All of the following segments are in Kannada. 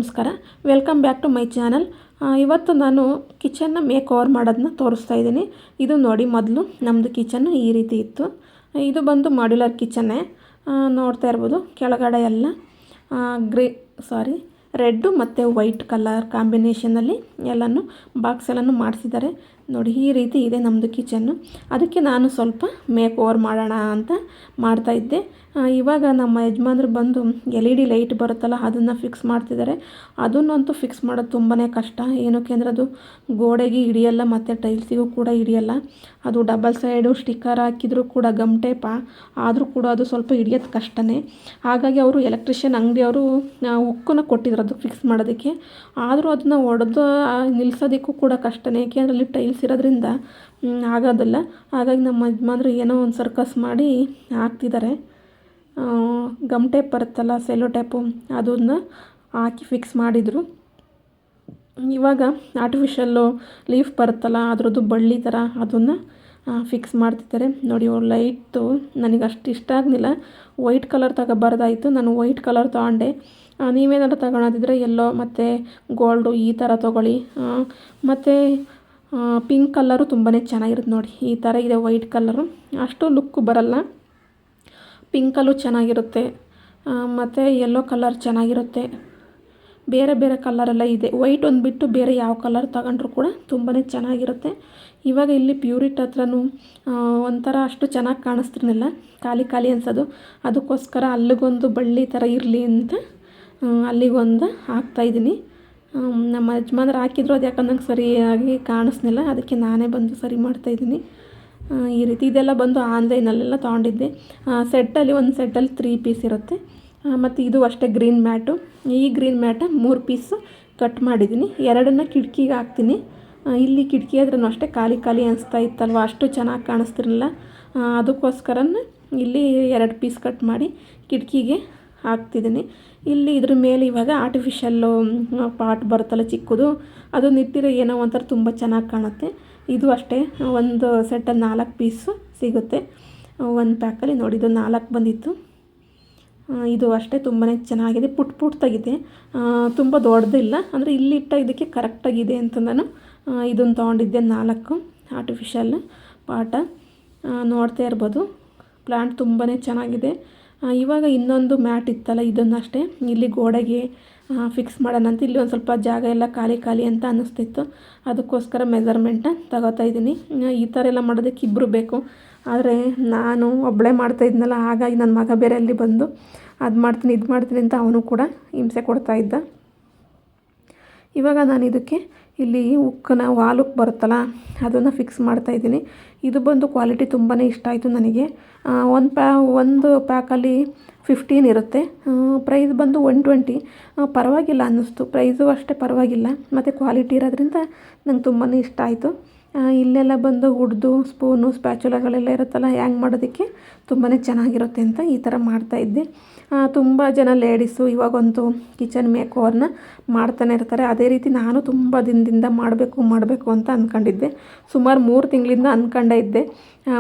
ನಮಸ್ಕಾರ. Welcome back to my channel. ಇವತ್ತು ನಾನು ಕಿಚನ್ನ ಮೇಕ್ ಓವರ್ ಮಾಡೋದನ್ನ ತೋರಿಸ್ತಾ ಇದ್ದೀನಿ. ಇದು ನೋಡಿ, ಮೊದಲು ನಮ್ಮದು ಕಿಚನ್ನು ಈ ರೀತಿ ಇತ್ತು. ಇದು ಬಂದು ಮಾಡ್ಯುಲರ್ ಕಿಚನ್ನೇ. ನೋಡ್ತಾ ಇರ್ಬೋದು, ಕೆಳಗಡೆ ಎಲ್ಲ ರೆಡ್ಡು ಮತ್ತು ವೈಟ್ ಕಲರ್ ಕಾಂಬಿನೇಷನಲ್ಲಿ ಎಲ್ಲನೂ ಬಾಕ್ಸ್ ಎಲ್ಲನೂ ಮಾಡಿಸಿದ್ದಾರೆ. ನೋಡಿ, ಈ ರೀತಿ ಇದೆ ನಮ್ಮದು ಕಿಚನ್ನು. ಅದಕ್ಕೆ ನಾನು ಸ್ವಲ್ಪ ಮೇಕ್ ಓವರ್ ಮಾಡೋಣ ಅಂತ ಮಾಡ್ತಾಯಿದ್ದೆ. ಇವಾಗ ನಮ್ಮ ಯಜಮಾನ್ರು ಬಂದು LED ಲೈಟ್ ಬರುತ್ತಲ್ಲ, ಅದನ್ನು ಫಿಕ್ಸ್ ಮಾಡ್ತಿದ್ದಾರೆ. ಅದನ್ನಂತೂ ಫಿಕ್ಸ್ ಮಾಡೋದು ತುಂಬಾ ಕಷ್ಟ. ಏನಕ್ಕೆ ಅಂದರೆ ಅದು ಗೋಡೆಗೆ ಹಿಡಿಯಲ್ಲ ಮತ್ತು ಟೈಲ್ಸಿಗೂ ಕೂಡ ಹಿಡಿಯಲ್ಲ. ಅದು ಡಬಲ್ ಸೈಡು ಸ್ಟಿಕ್ಕರ್ ಹಾಕಿದರೂ ಕೂಡ ಗಮ್ ಟೇಪ ಆದರೂ ಕೂಡ ಅದು ಸ್ವಲ್ಪ ಹಿಡಿಯೋದು ಕಷ್ಟನೇ. ಹಾಗಾಗಿ ಅವರು ಎಲೆಕ್ಟ್ರಿಷಿಯನ್ ಅಂಗಡಿಯವರು ಉಕ್ಕನ್ನು ಕೊಟ್ಟಿದ್ರು ಅದು ಫಿಕ್ಸ್ ಮಾಡೋದಕ್ಕೆ. ಆದರೂ ಅದನ್ನು ಒಡೆದು ನಿಲ್ಲಿಸೋದಕ್ಕೂ ಕೂಡ ಕಷ್ಟನೇ, ಏಕೆಂದರೆ ಅಲ್ಲಿ ಟೈಲ್ಸ್ ಇರೋದ್ರಿಂದ ಆಗೋದಿಲ್ಲ. ಹಾಗಾಗಿ ನಮ್ಮ ಯಜಮಾನ್ರು ಏನೋ ಒಂದು ಸರ್ಕಸ್ ಮಾಡಿ ಹಾಕ್ತಿದ್ದಾರೆ. ಗಮ್ ಟೇಪ್ ಬರುತ್ತಲ್ಲ, ಸೆಲ್ಲೋ ಟೇಪು, ಅದನ್ನು ಹಾಕಿ ಫಿಕ್ಸ್ ಮಾಡಿದರು. ಇವಾಗ ಆರ್ಟಿಫಿಷಿಯಲ್ಲು ಲೀಫ್ ಬರುತ್ತಲ್ಲ, ಅದರದ್ದು ಬಳ್ಳಿ ಥರ ಅದನ್ನು ಫಿಕ್ಸ್ ಮಾಡ್ತಿದ್ದಾರೆ. ನೋಡಿ, ಲೈಟು ನನಗೆ ಅಷ್ಟು ಇಷ್ಟ ಆಗಲಿಲ್ಲ. ವೈಟ್ ಕಲರ್ ತಗೋಬಾರ್ದಾಯಿತು, ನಾನು ವೈಟ್ ಕಲರ್ ತೊಗೊಂಡೆ. ನೀವೇನಾದ್ರು ತಗೊಳೋದಿದ್ರೆ ಎಲ್ಲೋ ಮತ್ತು ಗೋಲ್ಡು ಈ ಥರ ತೊಗೊಳ್ಳಿ. ಮತ್ತು ಪಿಂಕ್ ಕಲ್ಲರು ತುಂಬಾ ಚೆನ್ನಾಗಿರುತ್ತೆ. ನೋಡಿ, ಈ ಥರ ಇದೆ ವೈಟ್ ಕಲರು, ಅಷ್ಟು ಲುಕ್ಕು ಬರಲ್ಲ. ಪಿಂಕಲ್ಲೂ ಚೆನ್ನಾಗಿರುತ್ತೆ ಮತ್ತು ಯೆಲ್ಲೋ ಕಲರ್ ಚೆನ್ನಾಗಿರುತ್ತೆ. ಬೇರೆ ಬೇರೆ ಕಲರೆಲ್ಲ ಇದೆ. ವೈಟ್ ಒಂದು ಬಿಟ್ಟು ಬೇರೆ ಯಾವ ಕಲರ್ ತಗೊಂಡ್ರು ಕೂಡ ತುಂಬಾ ಚೆನ್ನಾಗಿರುತ್ತೆ. ಇವಾಗ ಇಲ್ಲಿ ಪ್ಯೂರಿಟ್ ಹತ್ರನೂ ಒಂಥರ ಅಷ್ಟು ಚೆನ್ನಾಗಿ ಕಾಣಿಸ್ತಿರ್ಲಿಲ್ಲ, ಖಾಲಿ ಖಾಲಿ ಅನ್ಸೋದು. ಅದಕ್ಕೋಸ್ಕರ ಅಲ್ಲಿಗೊಂದು ಬಳ್ಳಿ ಥರ ಇರಲಿ ಅಂತ ಅಲ್ಲಿಗೊಂದು ಹಾಕ್ತಾಯಿದ್ದೀನಿ. ನಮ್ಮ ಯಜಮಾನ್ರು ಹಾಕಿದ್ರು, ಅದು ಯಾಕಂದ್ರೆ ನಂಗೆ ಸರಿಯಾಗಿ ಕಾಣಿಸ್ಲಿಲ್ಲ, ಅದಕ್ಕೆ ನಾನೇ ಬಂದು ಸರಿ ಮಾಡ್ತಾಯಿದ್ದೀನಿ. ಈ ರೀತಿ ಇದೆಲ್ಲ ಬಂದು ಆನ್ಲೈನಲ್ಲೆಲ್ಲ ತೊಗೊಂಡಿದ್ದೆ. ಒಂದು ಸೆಟ್ಟಲ್ಲಿ 3 ಪೀಸ್ ಇರುತ್ತೆ. ಮತ್ತು ಇದು ಅಷ್ಟೇ ಗ್ರೀನ್ ಮ್ಯಾಟು. ಈ ಗ್ರೀನ್ ಮ್ಯಾಟ 3 ಪೀಸು ಕಟ್ ಮಾಡಿದ್ದೀನಿ. 2 ಕಿಟಕಿಗೆ ಹಾಕ್ತೀನಿ. ಇಲ್ಲಿ ಕಿಟಕಿ ಆದ್ರೂ ಅಷ್ಟೇ ಖಾಲಿ ಖಾಲಿ ಅನಿಸ್ತಾ ಇತ್ತಲ್ವ, ಅಷ್ಟು ಚೆನ್ನಾಗಿ ಕಾಣಿಸ್ತಿರಲಿಲ್ಲ. ಅದಕ್ಕೋಸ್ಕರನೇ ಇಲ್ಲಿ 2 ಪೀಸ್ ಕಟ್ ಮಾಡಿ ಕಿಟಕಿಗೆ ಹಾಕ್ತಿದ್ದೀನಿ. ಇಲ್ಲಿ ಇದ್ರ ಮೇಲೆ ಇವಾಗ ಆರ್ಟಿಫಿಷಿಯಲ್ಲು ಪಾಟ್ ಬರುತ್ತಲ್ಲ ಚಿಕ್ಕದು, ಅದು ನಿಟ್ಟಿರೋ ಏನೋ ಒಂಥರ ತುಂಬ ಚೆನ್ನಾಗಿ ಕಾಣುತ್ತೆ. ಇದು ಅಷ್ಟೇ ಒಂದು ಸೆಟ್ಟಲ್ಲಿ 4 ಪೀಸು ಸಿಗುತ್ತೆ ಒಂದು ಪ್ಯಾಕಲ್ಲಿ. ನೋಡಿ, ಇದು 4 ಬಂದಿತ್ತು. ಇದು ಅಷ್ಟೇ ತುಂಬಾ ಚೆನ್ನಾಗಿದೆ, ಪುಟ್ಟದಾಗಿದೆ, ತುಂಬ ದೊಡ್ಡದಿಲ್ಲ. ಅಂದರೆ ಇಲ್ಲಿ ಇಟ್ಟ ಇದಕ್ಕೆ ಕರೆಕ್ಟಾಗಿದೆ ಅಂತ ನಾನು ಇದನ್ನು ತೊಗೊಂಡಿದ್ದೆ. 4 ಆರ್ಟಿಫಿಷಿಯಲ್ ಪಾಟ. ನೋಡ್ತಾ ಇರ್ಬೋದು, ಪ್ಲ್ಯಾಂಟ್ ತುಂಬಾ ಚೆನ್ನಾಗಿದೆ. ಇವಾಗ ಇನ್ನೊಂದು ಮ್ಯಾಟ್ ಇತ್ತಲ್ಲ, ಇದನ್ನಷ್ಟೇ ಇಲ್ಲಿ ಗೋಡೆಗೆ ಫಿಕ್ಸ್ ಮಾಡೋಣ ಅಂತ. ಇಲ್ಲಿ ಒಂದು ಸ್ವಲ್ಪ ಜಾಗ ಎಲ್ಲ ಖಾಲಿ ಖಾಲಿ ಅಂತ ಅನ್ನಿಸ್ತಿತ್ತು, ಅದಕ್ಕೋಸ್ಕರ ಮೆಜರ್ಮೆಂಟ್ನ ತಗೋತಾ ಇದ್ದೀನಿ. ಈ ಥರ ಎಲ್ಲ ಮಾಡೋದಕ್ಕೆ ಇಬ್ಬರು ಬೇಕು, ಆದರೆ ನಾನು ಒಬ್ಬಳೇ ಮಾಡ್ತಾಯಿದ್ನಲ್ಲ, ಹಾಗಾಗಿ ನನ್ನ ಮಗ ಬೇರೆ ಅಲ್ಲಿ ಬಂದು ಅದು ಮಾಡ್ತೀನಿ ಇದು ಮಾಡ್ತೀನಿ ಅಂತ ಅವನು ಕೂಡ ಹಿಂಸೆ ಕೊಡ್ತಾಯಿದ್ದ. ಇವಾಗ ನಾನು ಇದಕ್ಕೆ ಇಲ್ಲಿ ಉಕ್ಕನ ವಾಲುಕ್ ಬರುತ್ತಲ್ಲ, ಅದನ್ನು ಫಿಕ್ಸ್ ಮಾಡ್ತಾಯಿದ್ದೀನಿ. ಇದು ಬಂದು ಕ್ವಾಲಿಟಿ ತುಂಬಾ ಇಷ್ಟ ಆಯಿತು ನನಗೆ. ಒಂದು ಪ್ಯಾಕಲ್ಲಿ 15 ಇರುತ್ತೆ. ಪ್ರೈಸ್ ಬಂದು 120. ಪರವಾಗಿಲ್ಲ ಅನ್ನಿಸ್ತು, ಪ್ರೈಸು ಅಷ್ಟೇ ಪರವಾಗಿಲ್ಲ, ಮತ್ತು ಕ್ವಾಲಿಟಿ ಇರೋದ್ರಿಂದ ನಂಗೆ ತುಂಬಾ ಇಷ್ಟ ಆಯಿತು. ಇಲ್ಲೆಲ್ಲ ಬಂದು ಉಡ್ದು ಸ್ಪೂನು ಸ್ಪ್ಯಾಚುಲಗಳೆಲ್ಲ ಇರುತ್ತಲ್ಲ, ಹ್ಯಾಂಗ್ ಮಾಡೋದಕ್ಕೆ ತುಂಬಾ ಚೆನ್ನಾಗಿರುತ್ತೆ ಅಂತ ಈ ಥರ ಮಾಡ್ತಾಯಿದ್ದೆ. ತುಂಬ ಜನ ಲೇಡೀಸು ಇವಾಗಂತೂ ಕಿಚನ್ ಮೇಕ್ ಓವರ್ನ ಮಾಡ್ತಾನೆ ಇರ್ತಾರೆ. ಅದೇ ರೀತಿ ನಾನು ತುಂಬ ದಿನದಿಂದ ಮಾಡಬೇಕು ಅಂತ ಅಂದ್ಕೊಂಡಿದ್ದೆ. ಸುಮಾರು 3 ತಿಂಗಳಿಂದ ಅಂದ್ಕೊಂಡೇ ಇದ್ದೆ.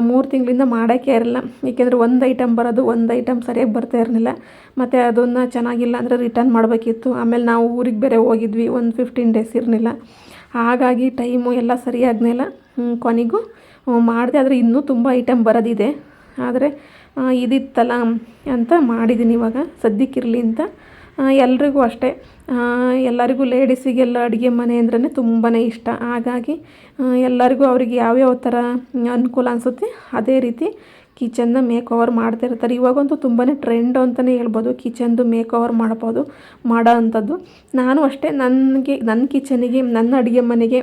3 ತಿಂಗಳಿಂದ ಮಾಡೋಕ್ಕೆ ಇರಲ್ಲ, ಏಕೆಂದರೆ ಒಂದು ಐಟಮ್ ಬರೋದು, ಒಂದು ಐಟಮ್ ಸರಿಯಾಗಿ ಬರ್ತಾ ಇರಲಿಲ್ಲ. ಮತ್ತು ಅದನ್ನು ಚೆನ್ನಾಗಿಲ್ಲ ಅಂದರೆ ರಿಟರ್ನ್ ಮಾಡಬೇಕಿತ್ತು. ಆಮೇಲೆ ನಾವು ಊರಿಗೆ ಬೇರೆ ಹೋಗಿದ್ವಿ, ಒಂದು 15 ಡೇಸ್ ಇರಲಿಲ್ಲ. ಹಾಗಾಗಿ ಟೈಮು ಎಲ್ಲ ಸರಿಯಾಗಲಿಲ್ಲ. ಕೊನೆಗೂ ಮಾಡಿದೆ, ಆದರೆ ಇನ್ನೂ ತುಂಬ ಐಟಮ್ ಬರೋದಿದೆ. ಆದರೆ ಇದಿತ್ತಲ್ಲ ಅಂತ ಮಾಡಿದ್ದೀನಿ ಇವಾಗ ಸದ್ಯಕ್ಕಿರಲಿ ಅಂತ. ಎಲ್ರಿಗೂ ಅಷ್ಟೇ, ಎಲ್ಲರಿಗೂ ಲೇಡೀಸಿಗೆಲ್ಲ ಅಡುಗೆ ಮನೆ ಅಂದ್ರೇ ತುಂಬಾ ಇಷ್ಟ. ಹಾಗಾಗಿ ಎಲ್ಲರಿಗೂ ಅವ್ರಿಗೆ ಯಾವ್ಯಾವ ಥರ ಅನುಕೂಲ ಅನಿಸುತ್ತೆ ಅದೇ ರೀತಿ ಕಿಚನ್ನ ಮೇಕ್ ಓವರ್ ಮಾಡ್ತಿರ್ತಾರೆ. ಇವಾಗಂತೂ ತುಂಬಾ ಟ್ರೆಂಡ್ ಅಂತಲೇ ಹೇಳ್ಬೋದು, ಕಿಚನ್ದು ಮೇಕ್ ಓವರ್ ಮಾಡೋ ಅಂಥದ್ದು. ನಾನು ಅಷ್ಟೇ, ನನ್ನ ಕಿಚನಿಗೆ, ನನ್ನ ಅಡುಗೆ ಮನೆಗೆ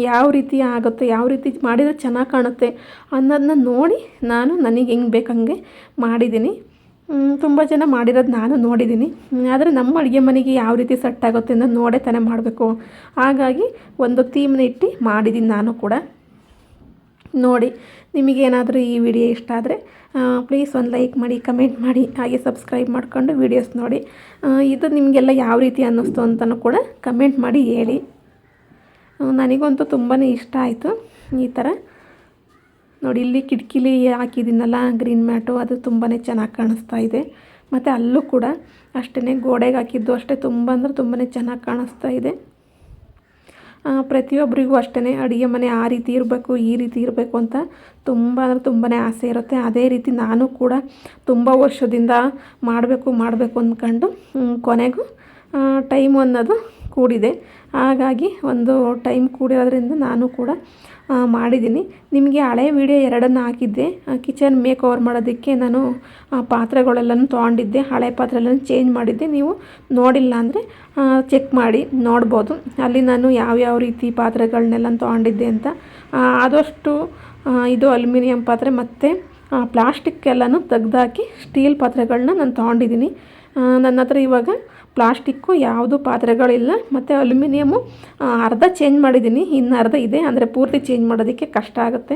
ಯಾವ ರೀತಿ ಆಗುತ್ತೆ, ಯಾವ ರೀತಿ ಮಾಡಿದರೆ ಚೆನ್ನಾಗಿ ಕಾಣುತ್ತೆ ಅನ್ನೋದನ್ನ ನೋಡಿ ನಾನು ನನಗೆ ಹೆಂಗೆ ಬೇಕಂಗೆ ಮಾಡಿದ್ದೀನಿ. ತುಂಬ ಜನ ಮಾಡಿರೋದು ನಾನು ನೋಡಿದ್ದೀನಿ, ಆದರೆ ನಮ್ಮ ಅಡುಗೆ ಮನೆಗೆ ಯಾವ ರೀತಿ ಸೆಟ್ ಆಗುತ್ತೆ ಅನ್ನೋದು ನೋಡೇ ತಾನೇ ಮಾಡಬೇಕು. ಹಾಗಾಗಿ ಒಂದು ಥೀಮ್ನ ಇಟ್ಟು ಮಾಡಿದ್ದೀನಿ ನಾನು ಕೂಡ. ನೋಡಿ, ನಿಮಗೇನಾದರೂ ಈ ವಿಡಿಯೋ ಇಷ್ಟ ಆದರೆ ಪ್ಲೀಸ್ ಒಂದು ಲೈಕ್ ಮಾಡಿ, ಕಮೆಂಟ್ ಮಾಡಿ, ಹಾಗೆ ಸಬ್ಸ್ಕ್ರೈಬ್ ಮಾಡ್ಕೊಂಡು ವೀಡಿಯೋಸ್ ನೋಡಿ. ಇದು ನಿಮಗೆಲ್ಲ ಯಾವ ರೀತಿ ಅನ್ನಿಸ್ತು ಅಂತಲೂ ಕೂಡ ಕಮೆಂಟ್ ಮಾಡಿ ಹೇಳಿ. ನನಗಂತೂ ತುಂಬಾ ಇಷ್ಟ ಆಯಿತು ಈ ಥರ. ನೋಡಿ, ಇಲ್ಲಿ ಕಿಟಕಿಲಿ ಹಾಕಿದ್ದೀನಲ್ಲ ಗ್ರೀನ್ ಮ್ಯಾಟು, ಅದು ತುಂಬಾ ಚೆನ್ನಾಗಿ ಕಾಣಿಸ್ತಾ ಇದೆ. ಮತ್ತು ಅಲ್ಲೂ ಕೂಡ ಅಷ್ಟೇ ಗೋಡೆಗೆ ಹಾಕಿದ್ದು ಅಷ್ಟೇ ತುಂಬ ಅಂದರೆ ತುಂಬಾ ಚೆನ್ನಾಗಿ ಕಾಣಿಸ್ತಾ ಇದೆ. ಪ್ರತಿಯೊಬ್ಬರಿಗೂ ಅಷ್ಟೇ ಅಡುಗೆ ಮನೆ ಆ ರೀತಿ ಇರಬೇಕು, ಈ ರೀತಿ ಇರಬೇಕು ಅಂತ ತುಂಬ ಅಂದರೆ ತುಂಬಾ ಆಸೆ ಇರುತ್ತೆ. ಅದೇ ರೀತಿ ನಾನು ಕೂಡ ತುಂಬ ವರ್ಷದಿಂದ ಮಾಡಬೇಕು ಅಂದ್ಕೊಂಡು ಕೊನೆಗೂ ಟೈಮ್ ಅನ್ನೋದು ಕೂಡಿದೆ. ಹಾಗಾಗಿ ಒಂದು ಟೈಮ್ ಕೂಡಿರೋದ್ರಿಂದ ನಾನು ಕೂಡ ಮಾಡಿದ್ದೀನಿ. ನಿಮಗೆ ಹಳೆ ವೀಡಿಯೋ 2 ಹಾಕಿದ್ದೆ. ಕಿಚನ್ ಮೇಕ್ ಓವರ್ ಮಾಡೋದಕ್ಕೆ ನಾನು ಪಾತ್ರೆಗಳೆಲ್ಲನೂ ತೊಗೊಂಡಿದ್ದೆ, ಹಳೆ ಪಾತ್ರೆ ಎಲ್ಲ ಚೇಂಜ್ ಮಾಡಿದ್ದೆ. ನೀವು ನೋಡಿಲ್ಲ ಅಂದರೆ ಚೆಕ್ ಮಾಡಿ ನೋಡ್ಬೋದು. ಅಲ್ಲಿ ನಾನು ಯಾವ್ಯಾವ ರೀತಿ ಪಾತ್ರೆಗಳನ್ನೆಲ್ಲ ತೊಗೊಂಡಿದ್ದೆ ಅಂತ. ಆದಷ್ಟು ಇದು ಅಲ್ಯೂಮಿನಿಯಂ ಪಾತ್ರೆ ಮತ್ತು ಪ್ಲಾಸ್ಟಿಕ್ ಎಲ್ಲನೂ ತೆಗ್ದಾಕಿ ಸ್ಟೀಲ್ ಪಾತ್ರೆಗಳನ್ನ ನಾನು ತೊಗೊಂಡಿದ್ದೀನಿ. ನನ್ನ ಹತ್ರ ಇವಾಗ ಪ್ಲಾಸ್ಟಿಕ್ಕು ಯಾವುದು ಪಾತ್ರೆಗಳಿಲ್ಲ, ಮತ್ತು ಅಲ್ಯೂಮಿನಿಯಮು ಅರ್ಧ ಚೇಂಜ್ ಮಾಡಿದ್ದೀನಿ, ಇನ್ನು ಅರ್ಧ ಇದೆ. ಅಂದರೆ ಪೂರ್ತಿ ಚೇಂಜ್ ಮಾಡೋದಕ್ಕೆ ಕಷ್ಟ ಆಗುತ್ತೆ.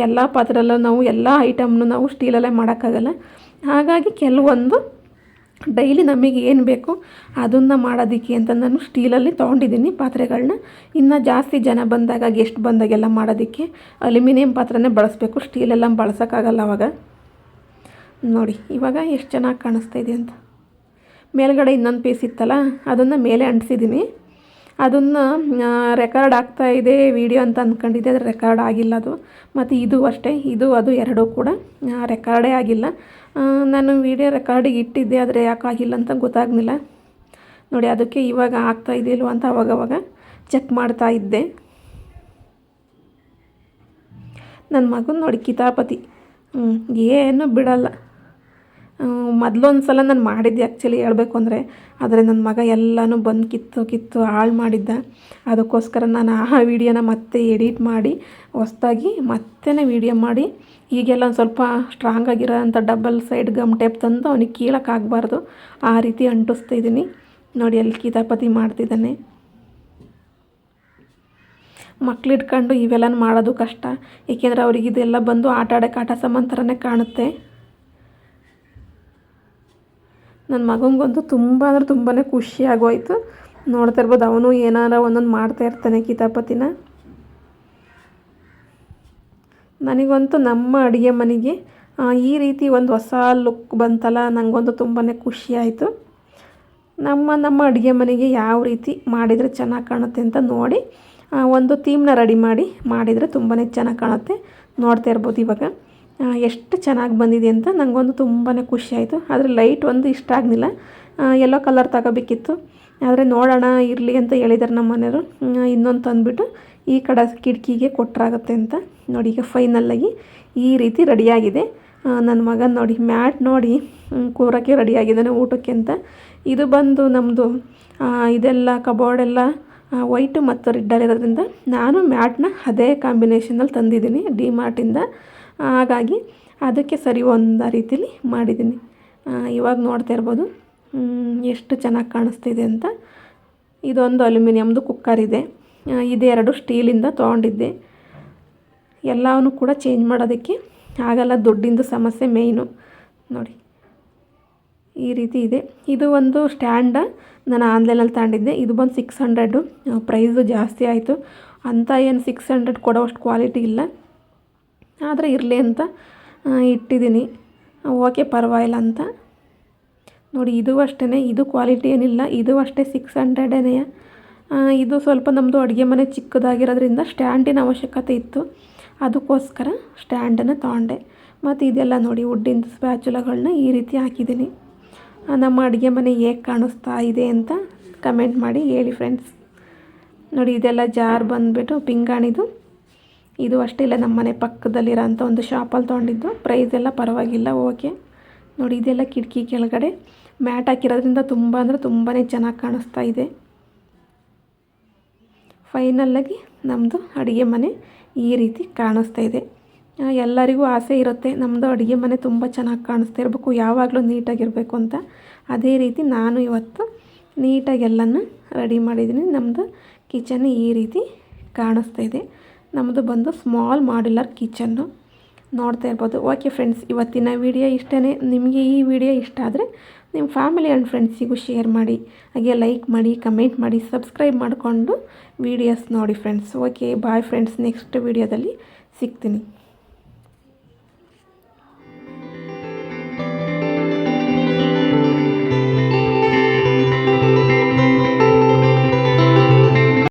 ಎಲ್ಲ ಪಾತ್ರೆಯಲ್ಲೂ ನಾವು ಎಲ್ಲ ಐಟಮ್ನು ನಾವು ಸ್ಟೀಲಲ್ಲೇ ಮಾಡೋಕ್ಕಾಗಲ್ಲ. ಹಾಗಾಗಿ ಕೆಲವೊಂದು ಡೈಲಿ ನಮಗೆ ಏನು ಬೇಕು ಅದನ್ನು ಮಾಡೋದಕ್ಕೆ ಅಂತ ನಾನು ಸ್ಟೀಲಲ್ಲಿ ತೊಗೊಂಡಿದ್ದೀನಿ ಪಾತ್ರೆಗಳನ್ನ. ಇನ್ನು ಜಾಸ್ತಿ ಜನ ಬಂದಾಗ, ಗೆಸ್ಟ್ ಬಂದಾಗೆಲ್ಲ ಮಾಡೋದಕ್ಕೆ ಅಲ್ಯೂಮಿನಿಯಂ ಪಾತ್ರೆನೇ ಬಳಸಬೇಕು, ಸ್ಟೀಲೆಲ್ಲ ಬಳಸೋಕ್ಕಾಗಲ್ಲ ಅವಾಗ. ನೋಡಿ ಇವಾಗ ಎಷ್ಟು ಚೆನ್ನಾಗಿ ಕಾಣಿಸ್ತಾ ಇದೆ ಅಂತ. ಮೇಲ್ಗಡೆ ಇನ್ನೊಂದು ಪೀಸ್ ಇತ್ತಲ್ಲ, ಅದನ್ನು ಮೇಲೆ ಅಂಟಿಸಿದ್ದೀನಿ. ಅದನ್ನು ರೆಕಾರ್ಡ್ ಆಗ್ತಾಯಿದೆ ವಿಡಿಯೋ ಅಂತ ಅಂದ್ಕೊಂಡಿದ್ದೆ, ಆದರೆ ರೆಕಾರ್ಡ್ ಆಗಿಲ್ಲ ಅದು. ಮತ್ತು ಇದು ಅಷ್ಟೇ, ಇದು ಅದು ಎರಡೂ ಕೂಡ ರೆಕಾರ್ಡೇ ಆಗಿಲ್ಲ. ನಾನು ವಿಡಿಯೋ ರೆಕಾರ್ಡಿಗೆ ಇಟ್ಟಿದ್ದೆ, ಆದರೆ ಯಾಕಾಗಿಲ್ಲ ಅಂತ ಗೊತ್ತಾಗಲಿಲ್ಲ. ನೋಡಿ ಅದಕ್ಕೆ ಇವಾಗ ಆಗ್ತಾಯಿದೆಯಲ್ವ ಅಂತ ಅವಾಗವಾಗ ಚೆಕ್ ಮಾಡ್ತಾ ಇದ್ದೆ. ನನ್ನ ಮಗನ ನೋಡಿ ಕಿತಾಪತಿ ಏನು ಬಿಡಲ್ಲ. ಮೊದಲೊಂದು ಸಲ ನಾನು ಮಾಡಿದ್ದೆ ಆ್ಯಕ್ಚುಲಿ ಹೇಳಬೇಕು ಅಂದರೆ, ಆದರೆ ನನ್ನ ಮಗ ಎಲ್ಲನೂ ಬಂದು ಕಿತ್ತು ಹಾಳು ಮಾಡಿದ್ದ. ಅದಕ್ಕೋಸ್ಕರ ನಾನು ಆ ವಿಡಿಯೋನ ಮತ್ತೆ ಎಡಿಟ್ ಮಾಡಿ ಹೊಸ್ದಾಗಿ ಮತ್ತೆ ವಿಡಿಯೋ ಮಾಡಿ ಈಗೆಲ್ಲ ಒಂದು ಸ್ವಲ್ಪ ಸ್ಟ್ರಾಂಗ್ ಆಗಿರೋ ಅಂಥ ಡಬಲ್ ಸೈಡ್ ಗಮ್ ಟೇಪ್ ತಂದು ಅವನಿಗೆ ಕೀಳೋಕ್ಕಾಗಬಾರ್ದು ಆ ರೀತಿ ಅಂಟಿಸ್ತಾ ಇದ್ದೀನಿ. ನೋಡಿ ಅಲ್ಲಿ ಕಿತಾಪತಿ ಮಾಡ್ತಿದ್ದಾನೆ. ಮಕ್ಳು ಇಟ್ಕೊಂಡು ಇವೆಲ್ಲ ಮಾಡೋದು ಕಷ್ಟ, ಏಕೆಂದರೆ ಅವ್ರಿಗೆ ಇದೆಲ್ಲ ಬಂದು ಆಟ ಆಡೋಕ್ಕೆ ಆಟ ಸಾಮಾನು ಥರನೇ ಕಾಣುತ್ತೆ. ನನ್ನ ಮಗನಿಗಂತೂ ತುಂಬ ಅಂದರೆ ತುಂಬಾ ಖುಷಿ ಆಗೋಯ್ತು. ನೋಡ್ತಾ ಇರ್ಬೋದು, ಅವನು ಏನಾರ ಒಂದೊಂದು ಮಾಡ್ತಾ ಇರ್ತಾನೆ ಕಿತಾಪತಿನ. ನನಗಂತೂ ನಮ್ಮ ಅಡುಗೆ ಮನೆಗೆ ಈ ರೀತಿ ಒಂದು ಹೊಸ ಲುಕ್ ಬಂತಲ್ಲ, ನನಗಂತೂ ತುಂಬಾ ಖುಷಿ ಆಯಿತು. ನಮ್ಮ ಅಡುಗೆ ಮನೆಗೆ ಯಾವ ರೀತಿ ಮಾಡಿದರೆ ಚೆನ್ನಾಗಿ ಕಾಣುತ್ತೆ ಅಂತ ನೋಡಿ ಒಂದು ಥೀಮ್ನ ರೆಡಿ ಮಾಡಿದರೆ ತುಂಬಾ ಚೆನ್ನಾಗಿ ಕಾಣುತ್ತೆ. ನೋಡ್ತಾ ಇರ್ಬೋದು ಇವಾಗ ಎಷ್ಟು ಚೆನ್ನಾಗಿ ಬಂದಿದೆ ಅಂತ. ನನಗೊಂದು ತುಂಬಾ ಖುಷಿ ಆಯಿತು. ಆದರೆ ಲೈಟ್ ಒಂದು ಇಷ್ಟ ಆಗಲಿಲ್ಲ, ಯೆಲ್ಲೋ ಕಲರ್ ತಗೋಬೇಕಿತ್ತು. ಆದರೆ ನೋಡೋಣ ಇರಲಿ ಅಂತ ಹೇಳಿದ್ದಾರೆ ನಮ್ಮ ಮನೆಯವರು. ಇನ್ನೊಂದು ತಂದುಬಿಟ್ಟು ಈ ಕಡೆ ಕಿಟಕಿಗೆ ಕೊಟ್ಟರಾಗುತ್ತೆ ಅಂತ. ನೋಡಿ ಈಗ ಫೈನಲ್ಲಾಗಿ ಈ ರೀತಿ ರೆಡಿಯಾಗಿದೆ. ನನ್ನ ಮಗನ ನೋಡಿ ಮ್ಯಾಟ್ ನೋಡಿ ಕೂರೋಕ್ಕೆ ರೆಡಿಯಾಗಿದ್ದಾನೆ ಊಟಕ್ಕೆ ಅಂತ. ಇದು ಬಂದು ನಮ್ಮದು ಇದೆಲ್ಲ ಕಬೋರ್ಡೆಲ್ಲ ವೈಟು ಮತ್ತು ರೆಡ್ಡಲ್ಲಿರೋದ್ರಿಂದ ನಾನು ಮ್ಯಾಟ್ನ ಅದೇ ಕಾಂಬಿನೇಷನಲ್ಲಿ ತಂದಿದ್ದೀನಿ ಡಿಮಾರ್ಟಿಂದ. ಹಾಗಾಗಿ ಅದಕ್ಕೆ ಸರಿ ಒಂದು ರೀತಿಲಿ ಮಾಡಿದ್ದೀನಿ. ಇವಾಗ ನೋಡ್ತಾ ಇರ್ಬೋದು ಎಷ್ಟು ಚೆನ್ನಾಗಿ ಕಾಣಿಸ್ತಿದೆ ಅಂತ. ಇದೊಂದು ಅಲ್ಯೂಮಿನಿಯಮ್ದು ಕುಕ್ಕರ್ ಇದೆ, ಇದೆರಡು ಸ್ಟೀಲಿಂದ ತೊಗೊಂಡಿದ್ದೆ. ಎಲ್ಲವನ್ನೂ ಕೂಡ ಚೇಂಜ್ ಮಾಡೋದಕ್ಕೆ ಆಗಲ್ಲ, ದುಡ್ಡಿಂದು ಸಮಸ್ಯೆ ಮೇಯ್ನು. ನೋಡಿ ಈ ರೀತಿ ಇದೆ. ಇದು ಒಂದು ಸ್ಟ್ಯಾಂಡ ನಾನು ಆನ್ಲೈನಲ್ಲಿ ತಗೊಂಡಿದ್ದೆ. ಇದು ಬಂದು 600, ಪ್ರೈಸು ಜಾಸ್ತಿ ಆಯಿತು ಅಂತ. ಏನು 600 ಕೊಡೋವಷ್ಟು ಕ್ವಾಲಿಟಿ ಇಲ್ಲ, ಆದರೆ ಇರಲಿ ಅಂತ ಇಟ್ಟಿದ್ದೀನಿ. ಓಕೆ ಪರವಾಗಿಲ್ಲ ಅಂತ. ನೋಡಿ ಇದು ಅಷ್ಟೇ, ಇದು ಕ್ವಾಲಿಟಿ ಏನಿಲ್ಲ, ಇದು ಅಷ್ಟೇ 600. ಇದು ಸ್ವಲ್ಪ ನಮ್ಮದು ಅಡುಗೆ ಮನೆ ಚಿಕ್ಕದಾಗಿರೋದ್ರಿಂದ ಸ್ಟ್ಯಾಂಡಿನ ಅವಶ್ಯಕತೆ ಇತ್ತು, ಅದಕ್ಕೋಸ್ಕರ ಸ್ಟ್ಯಾಂಡನ್ನು ತೊಗೊಂಡೆ. ಮತ್ತು ಇದೆಲ್ಲ ನೋಡಿ ವುಡ್ಡಿನ ಸ್ಪ್ಯಾಚುಲಗಳನ್ನ ಈ ರೀತಿ ಹಾಕಿದ್ದೀನಿ. ನಮ್ಮ ಅಡುಗೆ ಮನೆ ಹೇಗೆ ಕಾಣಿಸ್ತಾ ಇದೆ ಅಂತ ಕಮೆಂಟ್ ಮಾಡಿ ಹೇಳಿ ಫ್ರೆಂಡ್ಸ್. ನೋಡಿ ಇದೆಲ್ಲ ಜಾರ್ ಬಂದುಬಿಟ್ಟು ಪಿಂಗಾಣಿದು. ಇದು ಅಷ್ಟೇ ಇಲ್ಲ, ನಮ್ಮ ಮನೆ ಪಕ್ಕದಲ್ಲಿರೋ ಅಂಥ ಒಂದು ಶಾಪಲ್ಲಿ ತೊಗೊಂಡಿದ್ದು. ಪ್ರೈಸ್ ಎಲ್ಲ ಪರವಾಗಿಲ್ಲ, ಓಕೆ. ನೋಡಿ ಇದೆಲ್ಲ ಕಿಟಕಿ ಕೆಳಗಡೆ ಮ್ಯಾಟ್ ಹಾಕಿರೋದ್ರಿಂದ ತುಂಬ ಅಂದರೆ ತುಂಬಾ ಚೆನ್ನಾಗಿ ಕಾಣಿಸ್ತಾ ಇದೆ. ಫೈನಲ್ಲಾಗಿ ನಮ್ಮದು ಅಡುಗೆ ಮನೆ ಈ ರೀತಿ ಕಾಣಿಸ್ತಾ ಇದೆ. ಎಲ್ಲರಿಗೂ ಆಸೆ ಇರುತ್ತೆ ನಮ್ಮದು ಅಡುಗೆ ಮನೆ ತುಂಬ ಚೆನ್ನಾಗಿ ಕಾಣಿಸ್ತಾ ಇರಬೇಕು, ಯಾವಾಗಲೂ ನೀಟಾಗಿರಬೇಕು ಅಂತ. ಅದೇ ರೀತಿ ನಾನು ಇವತ್ತು ನೀಟಾಗಿ ಎಲ್ಲನೂ ರೆಡಿ ಮಾಡಿದ್ದೀನಿ. ನಮ್ಮದು ಕಿಚನ್ ಈ ರೀತಿ ಕಾಣಿಸ್ತಾ ಇದೆ. ನಮ್ಮದು ಬಂದು ಸ್ಮಾಲ್ ಮಾಡ್ಯುಲರ್ ಕಿಚನ್ನು ನೋಡ್ತಾ ಇರ್ಬೋದು. ಓಕೆ ಫ್ರೆಂಡ್ಸ್, ಇವತ್ತಿನ ವಿಡಿಯೋ ಇಷ್ಟೇ. ನಿಮಗೆ ಈ ವಿಡಿಯೋ ಇಷ್ಟ ಆದರೆ ನಿಮ್ಮ ಫ್ಯಾಮಿಲಿ ಆ್ಯಂಡ್ ಫ್ರೆಂಡ್ಸಿಗೂ ಶೇರ್ ಮಾಡಿ, ಹಾಗೆ ಲೈಕ್ ಮಾಡಿ, ಕಮೆಂಟ್ ಮಾಡಿ, ಸಬ್ಸ್ಕ್ರೈಬ್ ಮಾಡಿಕೊಂಡು ವೀಡಿಯೋಸ್ ನೋಡಿ friends. Okay bye friends, next ವಿಡಿಯೋದಲ್ಲಿ ಸಿಗ್ತೀನಿ.